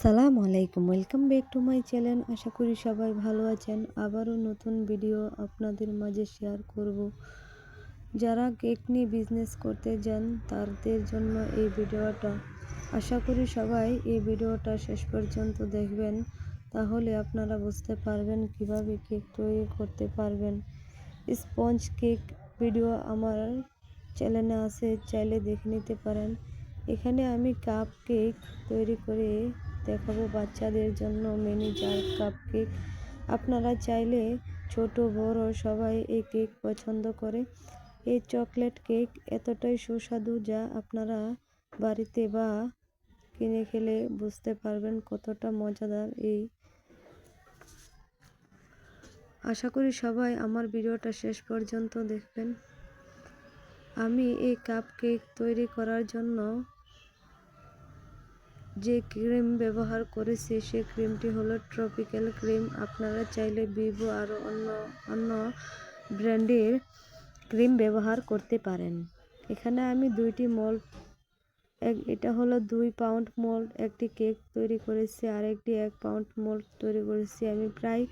আসসালামু আলাইকুম, welcome back to my channel. আশা করি সবাই ভালো আছেন। আবারও নতুন ভিডিও আপনাদের মাঝে শেয়ার করব। যারা কেক নিয়ে বিজনেস করতে যান তাদের জন্য এই ভিডিওটা। আশা করি সবাই এই ভিডিওটা শেষ পর্যন্ত দেখবেন, তাহলে আপনারা বুঝতে পারবেন কিভাবে কেক তৈরি করতে পারবেন। স্পঞ্জ কেক ভিডিও আমার চ্যানেলে আছে, চাইলে দেখে নিতে পারেন। এখানে আমি কাপ কেক তৈরি করে দেখাবো বাচ্চাদের জন্য, মিনি জার কাপ কেক। আপনারা চাইলে ছোট বড় সবাই এই কেক পছন্দ করে। এই চকলেট কেক এতটাই সুস্বাদু যা আপনারা বাড়িতে বা কিনে খেলে বুঝতে পারবেন কতটা মজাদার। আশা করি সবাই আমার ভিডিওটা শেষ পর্যন্ত দেখবেন। আমি এই কাপ কেক তৈরি করার জন্য যে ক্রিম ব্যবহার করেছি সে ক্রিমটি হলো ট্রপিক্যাল ক্রিম। আপনারা চাইলে ভিভো আরও অন্য ব্র্যান্ডের ক্রিম ব্যবহার করতে পারেন। এখানে আমি দুইটি মোল্ড, এটা হলো 2 পাউন্ড মোল্ড একটি কেক তৈরি করেছি, আর একটি 1 পাউন্ড মোল্ড তৈরি করেছি। আমি প্রায়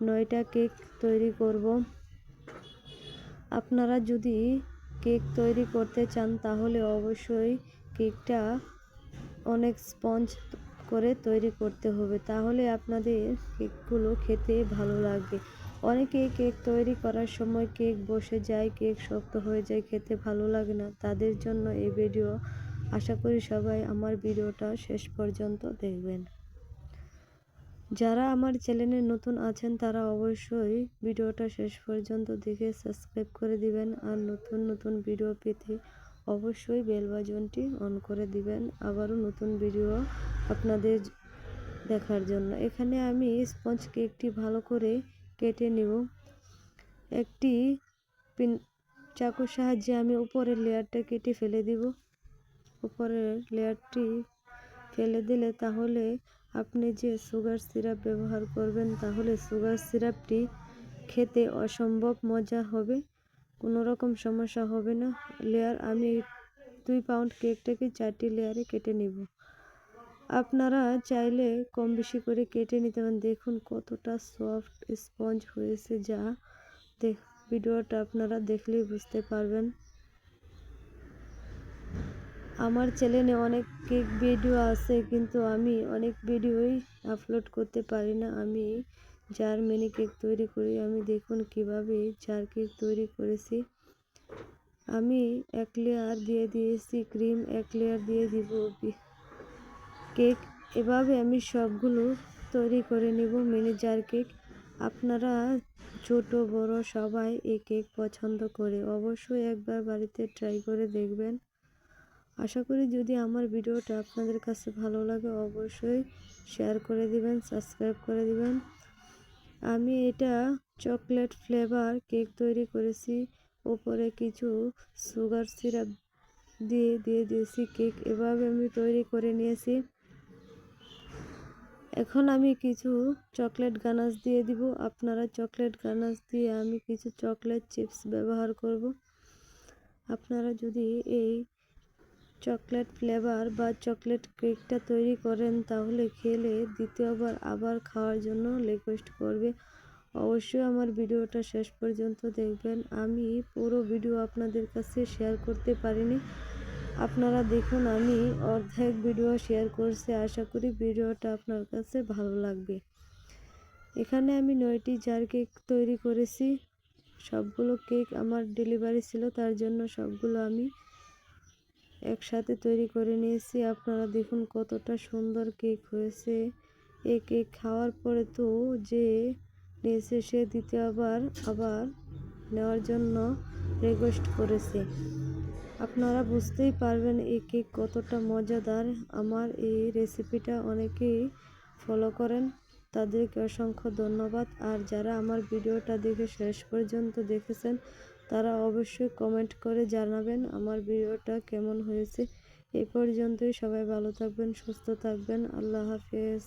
9টা কেক তৈরি করব। আপনারা যদি কেক তৈরি করতে চান তাহলে অবশ্যই কেকটা অনেক স্পঞ্জ করে তৈরি করতে হবে, তাহলে আপনাদের কেকগুলো খেতে ভালো লাগবে। অনেকেই কেক তৈরি করার সময় কেক বসে যায়, কেক শক্ত হয়ে যায়, খেতে ভালো লাগে না। তাদের জন্য এই ভিডিও। আশা করি সবাই আমার ভিডিওটা শেষ পর্যন্ত দেখবেন। যারা আমার চ্যানেলে নতুন আছেন তারা অবশ্যই ভিডিওটা শেষ পর্যন্ত দেখে সাবস্ক্রাইব করে দিবেন, আর নতুন ভিডিও পেতে অবশ্যই বেল বাটনটি অন করে দিবেন, আবারও নতুন ভিডিও আপনাদের দেখার জন্য। এখানে আমি স্পঞ্জ কেকটি ভালো করে কেটে নেব। একটি চাকুর সাহায্যে আমি উপরের লেয়ারটা কেটে ফেলে দিব। উপরের লেয়ারটি ফেলে দিলে তাহলে আপনি যে সুগার সিরাপ ব্যবহার করবেন, তাহলে সুগার সিরাপটি খেতে অসম্ভব মজা হবে, কোনো রকম সমস্যা হবে না। লেয়ার আমি 2 পাউন্ড কেকটাকে 4টি লেয়ারে কেটে নেব। আপনারা চাইলে কম বেশি করে কেটে নিতে পারেন। দেখুন কতটা সফট স্পঞ্জ হয়েছে, যা ভিডিওটা আপনারা দেখলেই বুঝতে পারবেন। আমার চ্যানেলে অনেক কেক ভিডিও আছে, কিন্তু আমি অনেক ভিডিওই আপলোড করতে পারি না। আমি জার মিনি কেক তৈরি করি। আমি দেখুন কিভাবে জার কেক তৈরি করেছি। আমি 1 লেয়ার দিয়ে দিয়েছি ক্রিম, 1 লেয়ার দিয়ে দিব কেক। এভাবে আমি সবগুলো তৈরি করে নেব মিনি জার কেক। আপনারা ছোট বড় সবাই এই কেক পছন্দ করে, অবশ্যই একবার বাড়িতে ট্রাই করে দেখবেন। আশা করি যদি আমার ভিডিওটা আপনাদের কাছে ভালো লাগে অবশ্যই শেয়ার করে দিবেন, সাবস্ক্রাইব করে দিবেন। আমি এটা চকলেট ফ্লেভার কেক তৈরি করেছি, উপরে কিছু সুগার সিরাপ দিয়ে দিয়েছি কেক। এভাবে আমি তৈরি করে নিয়েছি। এখন আমি কিছু চকলেট গানাশ দিয়ে দিব। আপনারা চকলেট গানাশ দিয়ে আমি কিছু চকলেট চিপস ব্যবহার করব। আপনারা যদি এই চকলেট ফ্লেভার বা চকলেট কেকটা তৈরি করেন তাহলে খেলে দ্বিতীয়বার আবার খাওয়ার জন্য রিকোয়েস্ট করবে। অবশ্যই আমার ভিডিওটা শেষ পর্যন্ত দেখবেন। আমি পুরো ভিডিও আপনাদের কাছে শেয়ার করতে পারিনি, আপনারা দেখুন আমি অর্ধেক ভিডিও শেয়ার করছি। আশা করি ভিডিওটা আপনার কাছে ভালো লাগবে। এখানে আমি 9টি জার কেক তৈরি করেছি। সবগুলো কেক আমার ডেলিভারি ছিল, তার জন্য সবগুলো আমি একসাথে তৈরি করে নিয়েছি। আপনারা দেখুন কতটা সুন্দর কেক হয়েছে। এই কেক খাওয়ার পরে তো যে নিয়েছে সে দ্বিতীয়বার আবার নেওয়ার জন্য রিকোয়েস্ট করেছে। আপনারা বুঝতেই পারবেন এই কেক কতটা মজাদার। আমার এই রেসিপিটা অনেকেই ফলো করেন, তাদেরকে অসংখ্য ধন্যবাদ। আর যারা আমার ভিডিওটা দেখে শেষ পর্যন্ত দেখেছেন তারা অবশ্যই কমেন্ট করে জানাবেন আমার ভিডিওটা কেমন হয়েছে। এই পর্যন্তই, সবাই ভালো থাকবেন, সুস্থ থাকবেন। আল্লাহ হাফেজ।